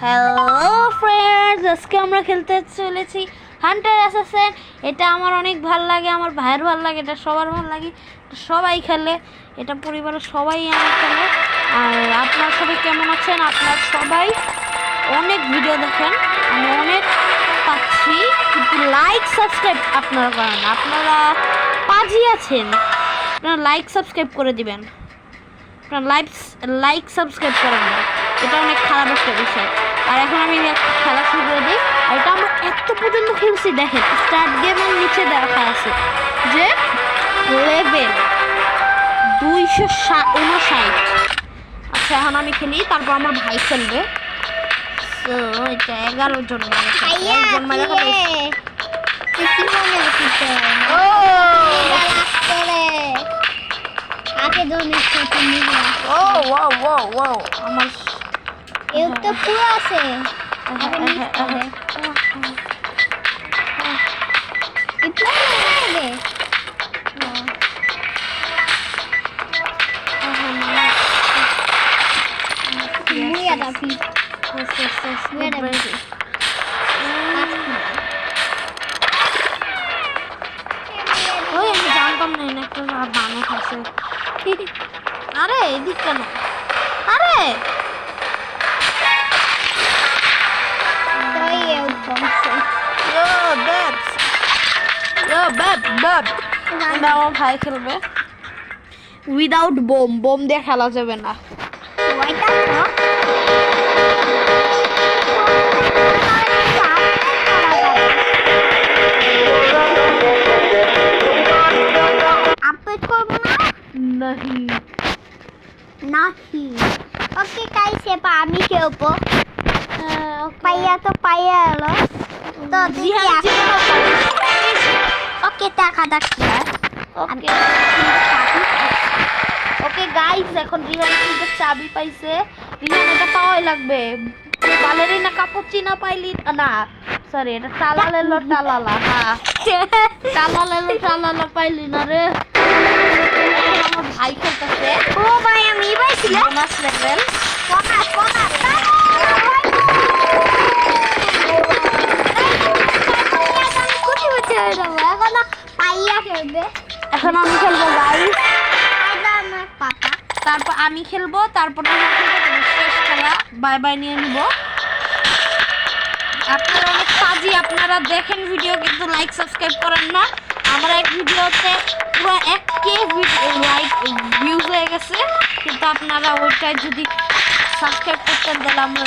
Hello friends, আজকে আমরা খেলতে চলেছি হান্টার অ্যাসাসিন। এটা আমার অনেক ভালো লাগে, আমার ভাইয়ের ভালো লাগে, এটা সবার ভালো লাগে, সবাই খেলে, এটা পরিবারের সবাই আমার খেলে। আর আপনারা সবাই কেমন আছেন? আপনারা সবাই অনেক ভিডিও দেখেন, আমি অনেক পাচ্ছি, কিন্তু লাইক সাবস্ক্রাইব আপনারা করেন। আপনারা পাজি আছেন, আপনারা লাইক সাবস্ক্রাইব করে দিবেন। আপনারা লাইক সাবস্ক্রাইব করেন না, এটা অনেক খারাপ একটা বিষয়। আর এখন আমি খেলা শুরু করে দিই। আর এটা আমরা এত পর্যন্ত খেলছি, দেখেন স্টার্ট গেমের নিচে দেখা আছে যে লেভেল 259। আচ্ছা, এখন আমি খেলি, তারপর আমার ভাই খেলবে। তো এটা 11 জন আমার তো পুরো আছে। আমি জানতাম না একটা মানুষ আছে। আরে এদিক কেন? আরে আমার ভাই খেলবে উইদাউট বোম দিয়ে খেলা যাবে না। ওকে গাইস, এবার আমি খেলবো। পাইয়া তো পাইয়া এলো তো ওকে টাকা ডাকি। ওকে গাইস, এখন রিহান কিন্তু চাবি পাইছে। রিহান এটা পাওয়াই লাগবে। বালেরিনা কাপুচিনা পাইলি না, সরি এটা টালালেলো টালালা। হ্যাঁ টালালেলো টালালা পাইলি না রে। আমার ভাই খেলতেছে। ও ভাই, আমি পাইছিলাম বোনাস লেভেল। এখন আমি খেলবো গাইস, তারপর আমি খেলবো, তারপর শেষ খেলা বাই বাই নিয়ে নিব। আপনারা অনেক কাজী, আপনারা দেখেন ভিডিও কিন্তু লাইক সাবস্ক্রাইব করেন না। আমার এক ভিডিওতে পুরো 1K লাইক ভিউজ হয়ে গেছে, কিন্তু আপনারা ওইটাই যদি সাবস্ক্রাইব করতেন তাহলে আমরা